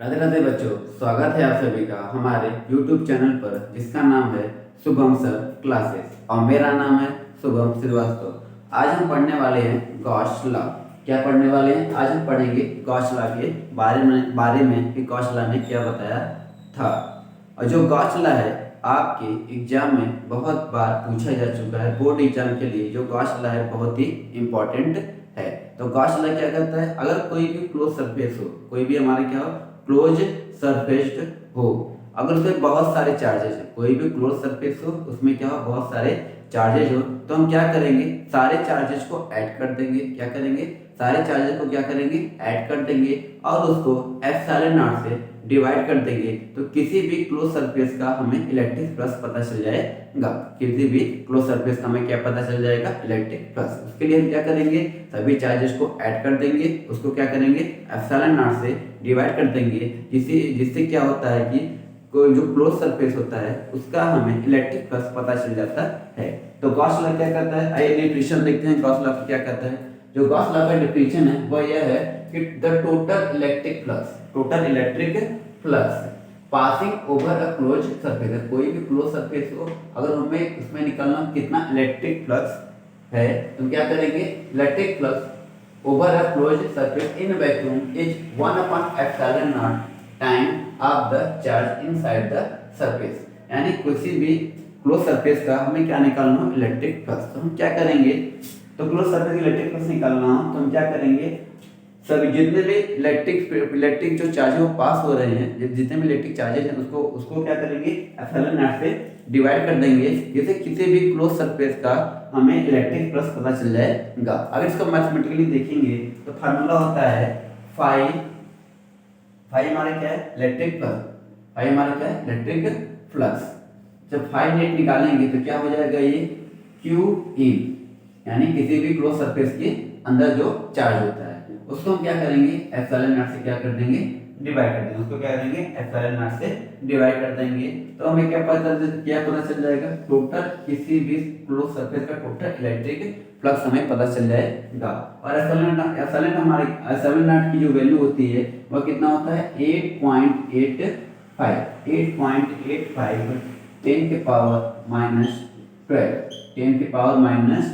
राधे राधे बच्चों, स्वागत है आप सभी का हमारे YouTube चैनल पर जिसका नाम है शुभम सर क्लासेस और मेरा नाम है शुभम श्रीवास्तव। आज हम पढ़ने वाले हैं गॉस लॉ। क्या पढ़ने वाले हैं? आज हम पढ़ेंगे गॉस लॉ के बारे में कि गॉस लॉ ने क्या बताया था। और जो गॉस लॉ है आपके एग्जाम में बहुत बार पूछा जा चुका है। बोर्ड एग्जाम के लिए जो गॉस लॉ है बहुत ही इम्पोर्टेंट है। तो गॉस लॉ क्या कहता है? अगर कोई भी क्लोज सरफेस हो, कोई भी हमारे क्या हो, क्लोज सरफेस्ड हो, अगर उसमें बहुत सारे चार्जेस है, कोई भी क्लोज सरफेस हो उसमें क्या हो, बहुत सारे चार्जेस हो, तो हम क्या करेंगे, सारे चार्जेस को ऐड कर देंगे। क्या करेंगे? सारे चार्जेस को क्या करेंगे? ऐड कर देंगे और उसको एप्सिलॉन नॉट से डिवाइड कर देंगे। तो किसी भी क्लोज सरफेस का हमें इलेक्ट्रिक फ्लक्स पता चल जाएगा। किसी भी क्लोज सरफेस का हमें क्या पता चल जाएगा? Electric flux. उसके लिए हम क्या करेंगे? सभी चार्जेस को ऐड कर देंगे, उसको क्या करेंगे? एप्सिलॉन नॉट से डिवाइड कर देंगे, जिससे क्या होता है कि कोई जो क्लोज सरफेस होता है उसका हमें इलेक्ट्रिक फ्लक्स पता चल जाता है। तो गॉस लॉ क्या कहता है? आइए डेफिनेशन देखते हैं गॉस लॉ क्या कहता है। जो गॉस लॉ का डेफिनेशन है वह यह है कि the total electric flux passing over a close surface, कोई भी क्लोज सरफेस हो, अगर हमें उसमें निकालना कितना इलेक्ट्रिक फ्लक्स है तो क्या करेंगे? Electric flux over a close surface in vacuum is 1/एप्सिलॉन naught time of the charge inside the surface. यानी किसी भी क्लोज सरफेस का हमें क्या निकालना हो? Electric flux. तो हम क्या करेंगे? तो क्लोज सरफेस इलेक्ट्रिक फ्लक्स निकालना हो तो हम क्या करेंगे? सभी जितने भी इलेक्ट्रिक जो चार्ज है वो पास हो रहे हैं, जितने भी इलेक्ट्रिक चार्जेस हैं उसको उसको क्या करेंगे? एप्सिलॉन नॉट से डिवाइड कर देंगे, जैसे किसी भी क्लोज सरफेस का हमें इलेक्ट्रिक फ्लक्स पता चल जाएगा। अगर इसको मैथमेटिकली देखेंगे तो फार्मूला होता है फाई हमारा क्या है? Electric flux. फाई हमारा क्या है? Electric flux. जब फाई नेट निकालेंगे तो क्या हो जाएगा? ये क्यू इन, यानी किसी भी क्लोज सरफेस के अंदर जो चार्ज होता है उसको हम क्या करेंगे? एप्सिलॉन नॉट से क्या कर देंगे? डिवाइड कर देंगे। उसको क्या करेंगे? एप्सिलॉन नॉट से डिवाइड कर देंगे। तो हमें क्या पता चल जाएगा? टोटल किसी भी क्लोज सरफेस का टोटल इलेक्ट्रिक फ्लक्स हमें पता चल जाएगा। और एप्सिलॉन नॉट की जो वैल्यू होती है वह कितना होता है? 8.85 10 के पावर माइनस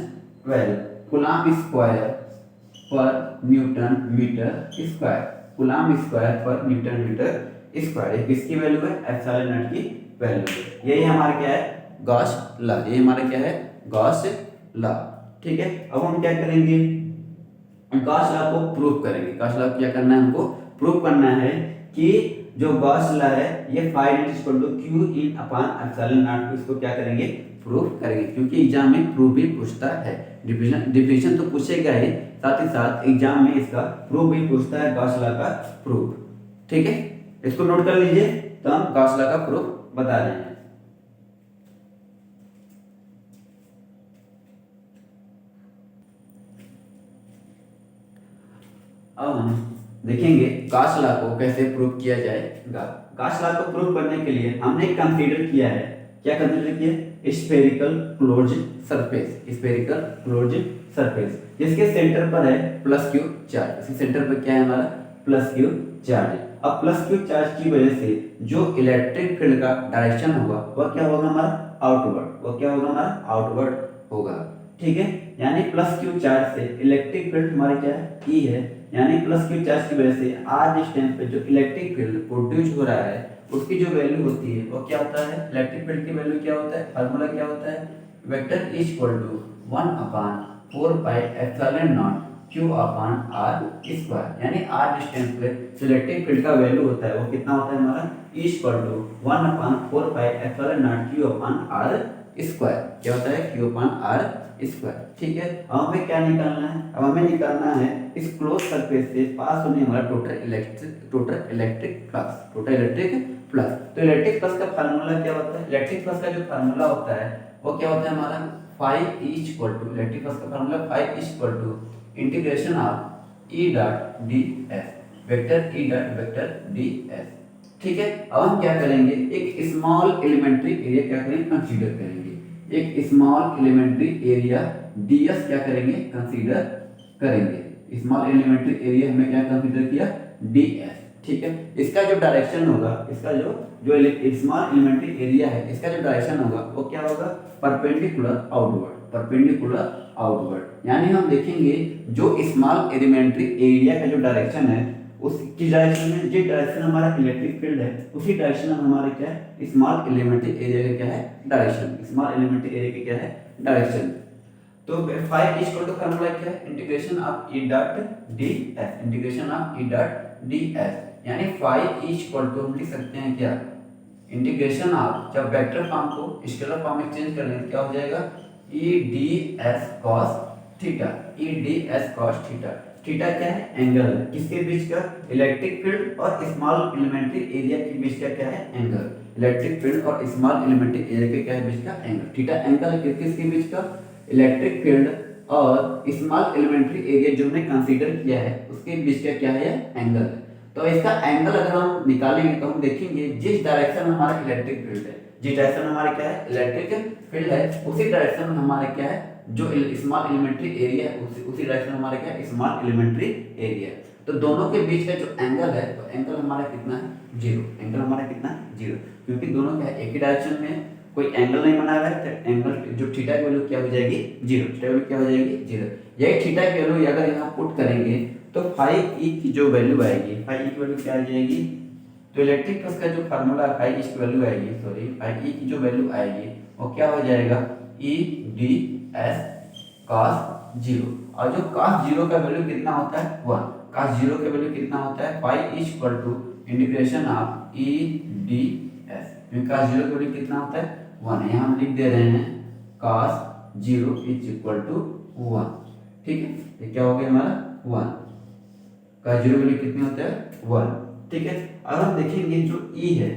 12 कूलम्ब स्क्वायर पर newton metre square. Coulomb square पर न्यूटन मीटर स्क्वायर। किसकी वैल्यू है? एप्सिलॉन नॉट की वैल्यू है। यही हमारा क्या है? Gauss law. ये हमारा क्या है? Gauss law. ठीक है, अब हम क्या करेंगे? गॉस लॉ को प्रूव करेंगे। गॉस लॉ क्या करना है? हमको प्रूव करना है कि जो गॉस लॉ है ये phi net equal to q in upon epsilon naught, इसको क्या करेंगे? प्रूव करेंगे, क्योंकि एग्जाम में प्रूफ भी पूछता है। डिफिनेशन तो पूछेगा ही, साथ ही साथ एग्जाम में इसका प्रूफ भी पूछता है, गॉस लॉ का प्रूफ। ठीक है, इसको नोट कर लीजिए। तो हम गॉस लॉ का प्रूफ बता रहे हैं। अब हम देखेंगे गॉस लॉ को कैसे प्रूव किया जाएगा। गॉस लॉ को प्रूव करने के लिए हमने कंसीडर किया है, क्या कंसीडर किया? स्फेरिकल क्लोज सरफेस जिसके सेंटर पर है प्लस क्यू चार्ज। इसके सेंटर पर क्या है हमारा? Plus Q charge. अब प्लस क्यू चार्ज की वजह से जो इलेक्ट्रिक फील्ड का डायरेक्शन होगा वह क्या होगा हमारा? आउटवर्ड। वह क्या होगा हमारा? आउटवर्ड होगा। ठीक है, यानी प्लस क्यू चार्ज से इलेक्ट्रिक फील्ड हमारे क्या है? ई है। यानी प्लस क्यू चार्ज की वजह से आर डिस्टेंस पे जो इलेक्ट्रिक फील्ड प्रोड्यूस हो रहा है उसकी जो वैल्यू होती है वो क्या होता है? इलेक्ट्रिक फील्ड की वैल्यू क्या होता है? फार्मूला क्या होता है? Vector is equal to 1/4 pi epsilon naught q upon r square. यानी आर डिस्टेंस पे जो इलेक्ट्रिक फील्ड का वैल्यू होता है वो कितना होता है हमारा? Is equal to 1/4 pi epsilon naught q upon r square. क्या होता है? Q upon r square. ठीक है, अब हमें क्या निकालना है? अब हमें निकालना है इस क्लोज सरफेस से पास होने वाला टोटल इलेक्ट्रिक फ्लक्स। तो इलेक्ट्रिक फ्लक्स का फार्मूला क्या होता है? इलेक्ट्रिक फ्लक्स का जो फार्मूला होता है वो क्या होता है हमारा? Phi is equal to, electric flux का formula phi is equal to integration of E dot d s, vector d s. ठीक है, अब हम क्या करेंगे? एक स्मॉल एलिमेंट्री एरिया क्या करेंगे? कंसीडर करेंगे। एक स्मॉल एलिमेंट्री एरिया ds क्या करेंगे? कंसीडर करेंगे। स्मॉल एलिमेंट्री एरिया हमें क्या कंसीडर किया? ds। ठीक है। इसका जो डायरेक्शन होगा, इसका जो जो स्मॉल एलिमेंट्री एरिया है, इसका जो डायरेक्शन होगा वो क्या होगा, परपेंडिकुलर आउटवर्ड, परपेंडिकुलर आउटवर्ड। यानी हम देखेंगे जो स्मॉल एलिमेंट्री एरिया का जो डायरेक्शन है उसकी डायरेक्शन में, जिस डायरेक्शन हमारा इलेक्ट्रिक फील्ड है उसी डायरेक्शन में हमारा क्या है, स्मॉल एलिमेंट्री एरिया का क्या है, डायरेक्शन, स्मॉल एलिमेंट्री एरिया का क्या है, डायरेक्शन। तो फाई इक्वल टू फार्मूला क्या है, integration of E dot d S, integration of E dot d S, यानी फाई इक्वल टू हम लिख सकते हैं क्या, इंटीग्रेशन ऑफ, जब वेक्टर फॉर्म को स्केलर फॉर्म में चेंज कर लेंगे क्या हो जाएगा, ई डी एस कॉस थीटा, ई d s cos theta. Theta क्या है, एंगल है, किसके बीच का, इलेक्ट्रिक फील्ड और स्मॉल एलिमेंट्री एरिया के बीच का क्या है, एंगल, इलेक्ट्रिक फील्ड और स्मॉल एलिमेंट्री एरिया के क्या है, बीच का एंगल। थीटा एंगल है किसके बीच का, इलेक्ट्रिक फील्ड और स्मॉल एलिमेंट्री एरिया जो हमने कंसीडर किया है उसके बीच का क्या है, एंगल है। तो इसका एंगल अगर हम निकालेंगे तो हम देखेंगे जिस डायरेक्शन में हमारा इलेक्ट्रिक फील्ड है, जिस डायरेक्शन में हमारा क्या है, इलेक्ट्रिक फील्ड है, उसी डायरेक्शन में हमारा क्या है, जो स्मॉल एलिमेंट्री एरिया है उसी डायरेक्शन में हमारा क्या है, स्मॉल एलिमेंट्री एरिया। तो दोनों के बीच का जो एंगल है, तो एंगल हमारा कितना है, जीरो, एंगल हमारा कितना है, जीरो, क्योंकि दोनों क्या है, एक ही डायरेक्शन में, कोई एंगल नहीं बना हुआ है, तो एंगल जो थीटा की वैल्यू क्या हो जाएगी, जीरो, थीटा की वैल्यू क्या हो जाएगी, जीरो। यही थीटा की वैल्यू अगर यहाँ पुट करेंगे तो फाई ई की जो वैल्यू आएगी, फाई ई की वैल्यू क्या आ जाएगी, तो इलेक्ट्रिक प्लस का जो फार्मूला फाई ई की वैल्यू आएगी, सॉरी फाई ई की जो वैल्यू आएगी वो क्या हो जाएगा, ई डी एस कॉस जीरो, और जो कॉस जीरो का वैल्यू कितना होता है, 1, कॉस जीरो का वैल्यू कितना होता है, phi equal to integration of E d s, cos zero का वैल्यू कितना होता है, 1 है, यहाँ हम लिख दे रहे हैं cos zero is equal to 1, ठीक है, ये क्या हो गया हमारा 1, कॉस जीरो वैल्यू कितनी होता है, 1, ठीक है। अब हम देखेंगे जो ई है,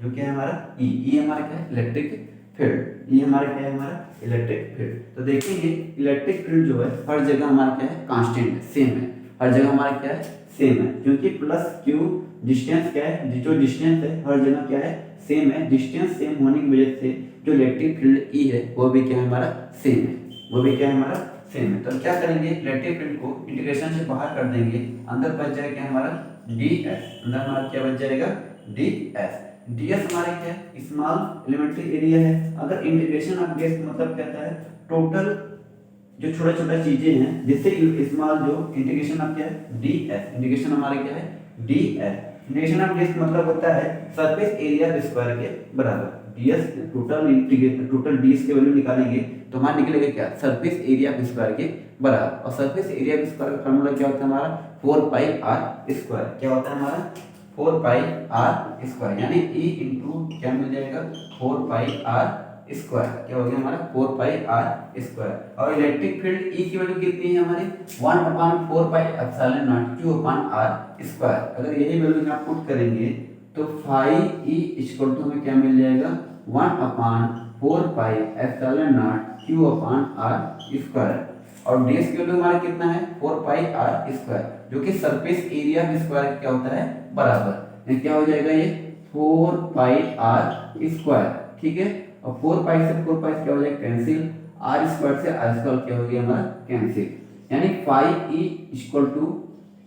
जो क्या है हमारा ई हमारा क्या है, इलेक्ट्रिक फील्ड, ई हमारा क्या है, हमारा इलेक्ट्रिक फील्ड। तो देखेंगे इलेक्ट्रिक फील्ड जो है हर जगह हमारा क्या है, कांस्टेंट है, सेम है, हर जगह हमारा क्या है, सेम है, क्योंकि प्लस क्यू डिस्टेंस क्या है, जो डिस्टेंस है हर जगह क्या है, सेम है। डिस्टेंस सेम होने की वजह से जो इलेक्ट्रिक फील्ड ई है वो भी क्या है, हमारा सेम है, वो भी क्या है, हमारा सेम है। तो क्या करेंगे, इलेक्ट्रिक फील्ड को इंटीग्रेशन से बाहर कर देंगे, अंदर बच जाएगा क्या हमारा, डी एस, अंदर हमारा क्या बच जाएगा, डी एस, डी एस हमारा क्या है, स्मॉल एलिमेंट्री एरिया है। अगर इंटीग्रेशन ऑफ डी एस मतलब कहता है टोटल जो छोटा छोटा चीजें हैं जिससे स्मॉल जो इंटीग्रेशन ऑफ क्या है, डी एस, इंटीग्रेशन हमारा क्या है, D S, integration of D S मतलब होता है सरफेस एरिया स्क्वायर के बराबर। डीएस टोटल डीएस की वैल्यू निकालेंगे तो हमारा निकलेगा क्या, सरफेस एरिया स्क्वायर के बराबर। और सरफेस एरिया स्क्वायर का फार्मूला क्या होता है हमारा, 4 पाई आर स्क्वायर, क्या होता है हमारा 4 पाई आर स्क्वायर, यानी ई इंटू क्या मिल जाएगा 4 पाई आर स्क्वायर, क्या हो गया हमारा 4 पाई आर स्क्वायर। और इलेक्ट्रिक फील्ड ई की वैल्यू कितनी है हमारी 1/4 pi epsilon naught q upon r square. अगर यही वैल्यू यहाँ पुट करेंगे तो फाई ई इक्वल टू हमें क्या मिल जाएगा 1/4 pi epsilon naught q upon r square. और ds की वैल्यू हमारा कितना है 4 पाई आर स्क्वायर, जो कि सरफेस एरिया स्क्वायर क्या होता है बराबर। ये क्या हो जाएगा ये 4 पाई आर स्क्वायर, ठीक है। और 4 पाई से 4 पाई क्या हो जाएगा कैंसिल, आर स्क्वायर से आर स्क्वायर क्या हो गया हमारा कैंसिल, यानी फाई ई इक्वल टू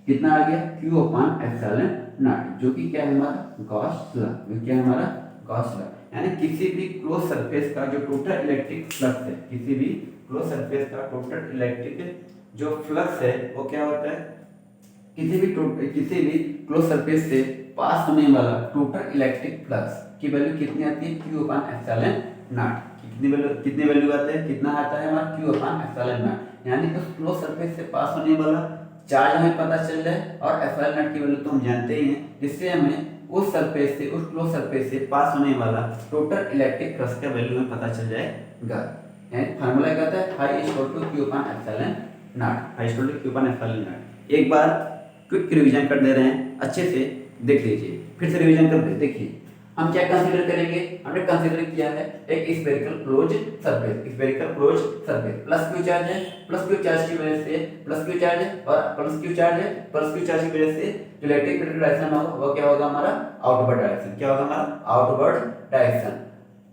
कितना आ गया q अपॉन एप्सिलॉन नॉट, जो कि क्या है हमारा गॉस लॉ, जो क्या है हमारा गॉस लॉ। यानी किसी भी क्लोज सरफेस का जो टोटल इलेक्ट्रिक फ्लक्स है, किसी भी क्लोज सरफेस का टोटल इलेक्ट्रिक जो फ्लक्स है वो क्या होता है, किसी भी क्लोज सरफेस से पास होने वाला टोटल इलेक्ट्रिक फ्लक्स की वैल्यू कितनी आती है q अपॉन एप्सिलॉन नॉट। कितनी वैल्यू आते हैं, कितना आता है हमारा q अपॉन एप्सिलॉन नॉट, यानी उस क्लोज सरफेस से पास होने वाला चार्ज हमें पता चल जाए और एप्सिलॉन नॉट की वैल्यू तो हम जानते ही हैं, जिससे हमें उस सरफेस से उस क्लोज सरफेस से पास होने वाला टोटल इलेक्ट्रिक फ्लक्स का वैल्यू हमें पता चल जाएगा। यानी फार्मूला क्या होता है phi equal to q upon epsilon naught, phi equal to q upon epsilon naught. एक बार क्विक रिवीजन कर दे रहे हैं, अच्छे से देख लीजिए, फिर से रिवीजन कर दे। देखिए हम क्या कंसीडर करेंगे, हमने कंसीडर किया है एक spherical close surface, spherical close surface, plus Q charge है, प्लस क्यू चार्ज की वजह से प्लस क्यू चार्ज है और प्लस क्यू चार्ज है, प्लस क्यू चार्ज की वजह से जो इलेक्ट्रिक फील्ड डायरेक्शन होगा वो क्या होगा हमारा आउटवर्ड डायरेक्शन, क्या होगा हमारा आउटवर्ड डायरेक्शन,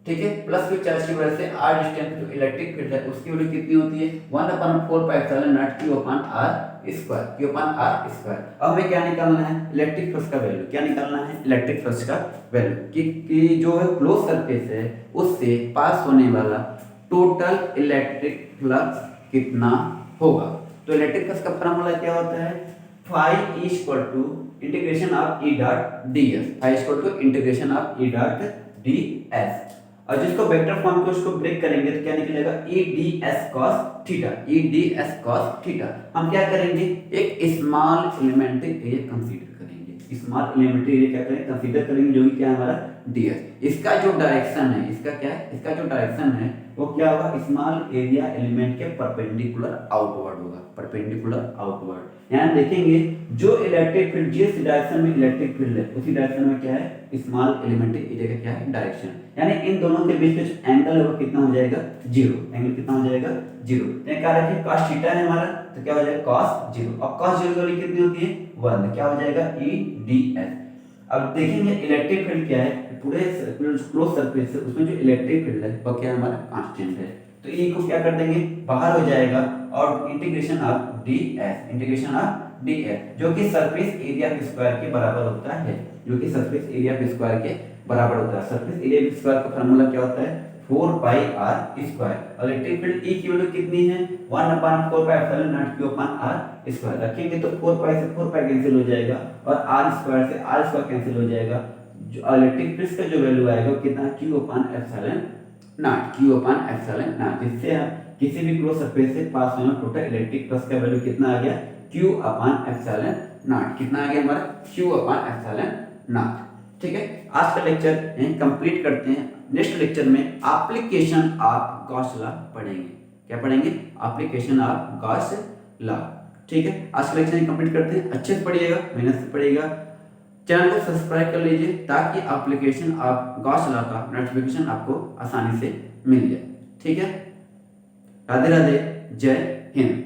ठीक है। प्लस क्यू चार्ज की वजह से आर डिस्टेंस जो इलेक्ट्रिक फील्ड है उसकी वैल्यू कितनी होती है 1/4 pi epsilon naught q upon r square, q upon r square. अब हमें क्या निकालना है, इलेक्ट्रिक फ्लक्स का वैल्यू। क्या निकालना है, इलेक्ट्रिक फ्लक्स का वैल्यू कि जो है क्लोज सरफेस है उससे पास होने वाला टोटल इलेक्ट्रिक फ्लक्स कितना होगा। तो इलेक्ट्रिक फ्लक्स का फॉर्मूला क्या होता है, phi equal to integration of E dot d s, phi equal to integration of E dot d s. और जिसको वेक्टर फॉर्म को उसको ब्रेक करेंगे तो क्या निकलेगा, ई डी एस कॉस थीटा, ई डी एस कॉस थीटा। हम क्या करेंगे, एक स्मॉल एलिमेंट्री एरिया कंसीडर करेंगे, स्मॉल एलिमेंट्री एरिया क्या करेंगे, कंसीडर करेंगे, जो कि क्या है हमारा ds। इसका जो डायरेक्शन है, इसका क्या है, इसका जो डायरेक्शन है वो क्या होगा, स्मॉल एरिया एलिमेंट के परपेंडिकुलर आउटवर्ड होगा, परपेंडिकुलर आउटवर्ड। यहाँ देखेंगे जो इलेक्ट्रिक फील्ड जिस डायरेक्शन में इलेक्ट्रिक फील्ड है उसी डायरेक्शन में क्या है, स्मॉल एलिमेंट्री एरिया का क्या है, डायरेक्शन। यानी इन दोनों के बीच में जो एंगल है वो कितना हो जाएगा, जीरो। एंगल कितना हो जाएगा, जीरो। कह रहा है cos थीटा है हमारा, तो क्या हो जाएगा cos जीरो। अब cos जीरो की वैल्यू कितनी होती है, 1, क्या हो जाएगा e ds। अब देखेंगे इलेक्ट्रिक फील्ड क्या है, पूरे क्लोज सरफेस है उसमें जो इलेक्ट्रिक फील्ड है वो क्या हमारा कांस्टेंट है। तो e को क्या कर देंगे, बाहर हो जाएगा और integration of ds, integration of ds जो कि सरफेस एरिया के स्क्वायर के बराबर होता है, जो कि सरफेस एरिया के स्क्वायर के बराबर होता है। सरफेस एरिया के स्क्वायर का फार्मूला क्या होता है, 4 pi r square. Electric field E की वैल्यू कितनी है, 1/4 pi epsilon naught Q upon r square. रखेंगे तो 4 पाई से 4 पाई कैंसिल हो जाएगा और आर स्क्वायर से आर स्क्वायर कैंसिल हो जाएगा। जो इलेक्ट्रिक फील्ड का जो वैल्यू आएगा वो कितना, Q upon epsilon naught, Q upon epsilon not. जिससे हम किसी भी क्लोज सरफेस से पास होने टोटल इलेक्ट्रिक फ्लक्स का वैल्यू कितना आ गया, Q अपान एप्सिलॉन नॉट। कितना आ गया हमारा, Q अपान एप्सिलॉन नॉट। ठीक है, आज का लेक्चर यहीं कंप्लीट करते हैं। नेक्स्ट लेक्चर में एप्लीकेशन ऑफ गॉस लॉ पढ़ेंगे। क्या पढ़ेंगे, एप्लीकेशन ऑफ गॉस लॉ। ठीक है, आज का लेक्चर कंप्लीट करते हैं। अच्छे से पढ़िएगा, मेहनत से पढ़िएगा, चैनल को सब्सक्राइब कर लीजिए ताकि एप्लीकेशन ऑफ गॉस लॉ का नोटिफिकेशन आपको आसानी से मिल जाए। ठीक है, राधे राधे, जय हिंद।